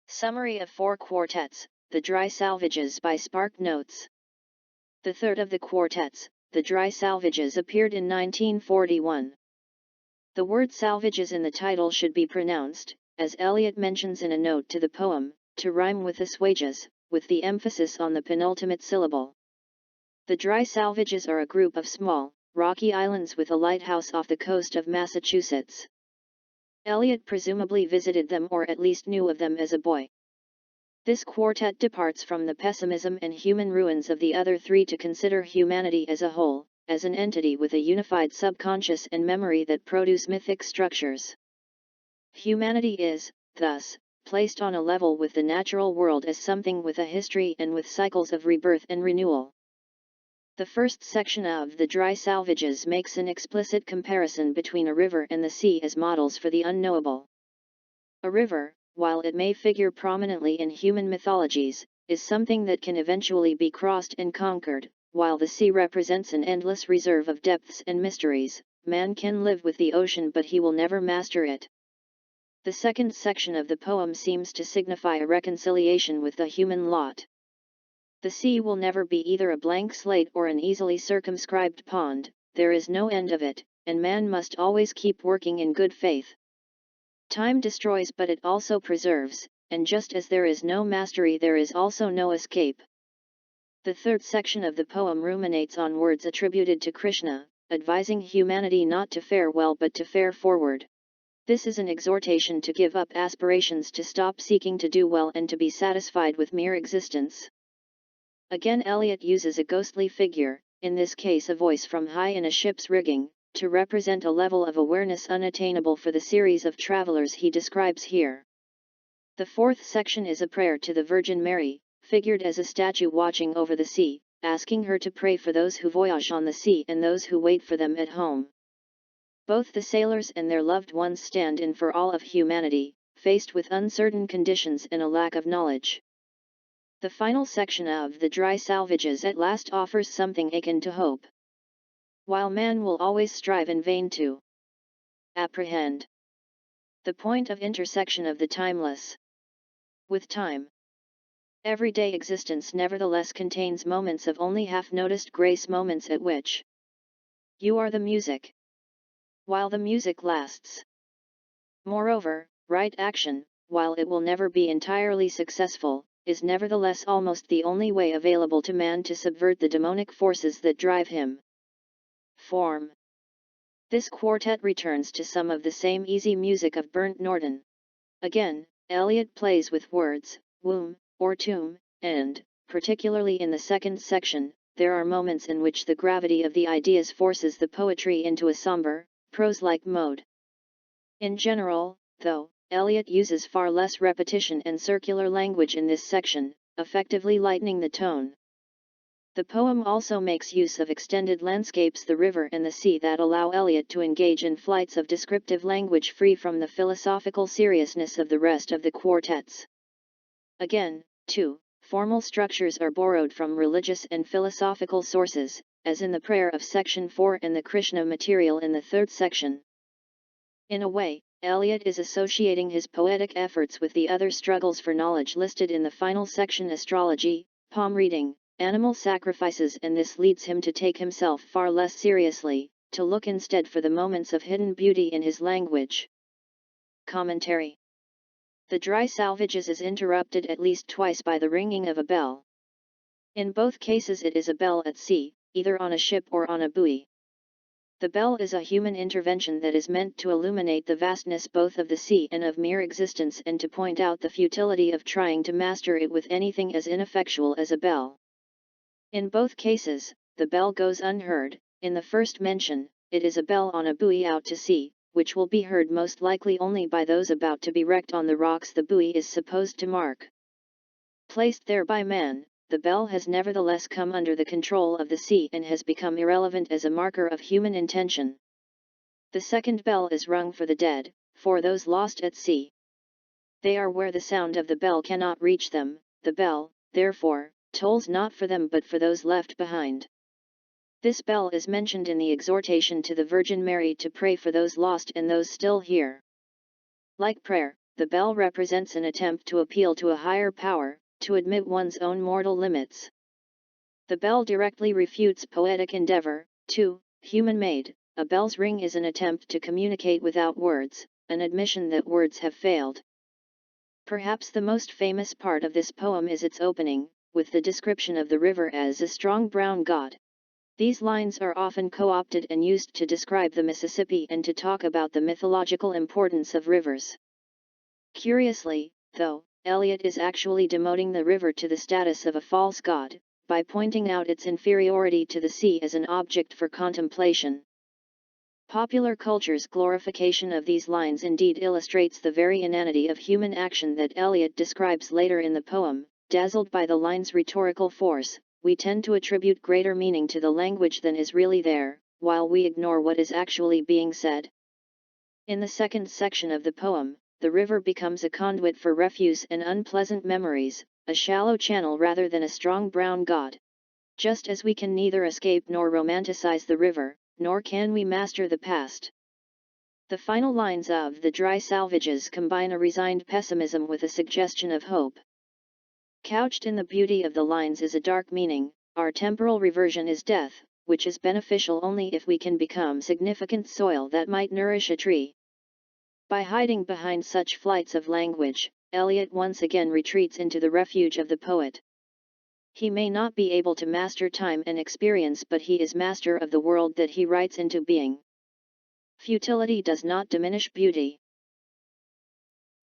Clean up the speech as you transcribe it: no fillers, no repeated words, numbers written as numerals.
Summary of 4 quartets, the Dry Salvages by Spark Notes. The third of the quartets, the Dry Salvages, appeared in 1941. The word salvages in the title should be pronounced, as Eliot mentions in a note to the poem, to rhyme with assuages, with the emphasis on the penultimate syllable. The Dry Salvages are a group of small, rocky islands with a lighthouse off the coast of Massachusetts. Eliot presumably visited them or at least knew of them as a boy. This quartet departs from the pessimism and human ruins of the other three to consider humanity as a whole, as an entity with a unified subconscious and memory that produce mythic structures. Humanity is, thus, placed on a level with the natural world as something with a history and with cycles of rebirth and renewal. The first section of the Dry Salvages makes an explicit comparison between a river and the sea as models for the unknowable. A river, while it may figure prominently in human mythologies, is something that can eventually be crossed and conquered, while the sea represents an endless reserve of depths and mysteries. Man can live with the ocean, but he will never master it. The second section of the poem seems to signify a reconciliation with the human lot. The sea will never be either a blank slate or an easily circumscribed pond. There is no end of it, and man must always keep working in good faith. Time destroys, but it also preserves, and just as there is no mastery, there is also no escape. The third section of the poem ruminates on words attributed to Krishna, advising humanity not to fare well but to fare forward. This is an exhortation to give up aspirations, to stop seeking to do well and to be satisfied with mere existence. Again Eliot uses a ghostly figure, in this case a voice from high in a ship's rigging, to represent a level of awareness unattainable for the series of travelers he describes here. The fourth section is a prayer to the Virgin Mary, figured as a statue watching over the sea, asking her to pray for those who voyage on the sea and those who wait for them at home. Both the sailors and their loved ones stand in for all of humanity, faced with uncertain conditions and a lack of knowledge. The final section of the Dry Salvages at last offers something akin to hope. While man will always strive in vain to apprehend the point of intersection of the timeless with time, everyday existence nevertheless contains moments of only half-noticed grace, moments at which you are the music, while the music lasts. Moreover, right action, while it will never be entirely successful, is nevertheless almost the only way available to man to subvert the demonic forces that drive him. Form. This quartet returns to some of the same easy music of Burnt Norton. Again, Eliot plays with words, womb, or tomb, and, particularly in the second section, there are moments in which the gravity of the ideas forces the poetry into a somber, prose-like mode. In general, though, Eliot uses far less repetition and circular language in this section, effectively lightening the tone. The poem also makes use of extended landscapes, the river and the sea, that allow Eliot to engage in flights of descriptive language free from the philosophical seriousness of the rest of the quartets. Again, too, formal structures are borrowed from religious and philosophical sources, as in the prayer of section 4 and the Krishna material in the third section. In a way, Eliot is associating his poetic efforts with the other struggles for knowledge listed in the final section: astrology, palm reading, animal sacrifices, and this leads him to take himself far less seriously, to look instead for the moments of hidden beauty in his language. Commentary. The Dry Salvages is interrupted at least twice by the ringing of a bell. In both cases it is a bell at sea, either on a ship or on a buoy. The bell is a human intervention that is meant to illuminate the vastness both of the sea and of mere existence, and to point out the futility of trying to master it with anything as ineffectual as a bell. In both cases, the bell goes unheard. In the first mention, it is a bell on a buoy out to sea, which will be heard most likely only by those about to be wrecked on the rocks the buoy is supposed to mark. Placed there by man, the bell has nevertheless come under the control of the sea and has become irrelevant as a marker of human intention. The second bell is rung for the dead, for those lost at sea. They are where the sound of the bell cannot reach them. The bell, therefore, tolls not for them but for those left behind. This bell is mentioned in the exhortation to the Virgin Mary to pray for those lost and those still here. Like prayer, the bell represents an attempt to appeal to a higher power, to admit one's own mortal limits. The bell directly refutes poetic endeavor, too, human-made. A bell's ring is an attempt to communicate without words, an admission that words have failed. Perhaps the most famous part of this poem is its opening, with the description of the river as a strong brown god. These lines are often co-opted and used to describe the Mississippi and to talk about the mythological importance of rivers. Curiously, though, Eliot is actually demoting the river to the status of a false god, by pointing out its inferiority to the sea as an object for contemplation. Popular culture's glorification of these lines indeed illustrates the very inanity of human action that Eliot describes later in the poem. Dazzled by the line's rhetorical force, we tend to attribute greater meaning to the language than is really there, while we ignore what is actually being said. In the second section of the poem, the river becomes a conduit for refuse and unpleasant memories, a shallow channel rather than a strong brown god. Just as we can neither escape nor romanticize the river, nor can we master the past. The final lines of the Dry Salvages combine a resigned pessimism with a suggestion of hope. Couched in the beauty of the lines is a dark meaning: our temporal reversion is death, which is beneficial only if we can become significant soil that might nourish a tree. By hiding behind such flights of language, Eliot once again retreats into the refuge of the poet. He may not be able to master time and experience, but he is master of the world that he writes into being. Futility does not diminish beauty.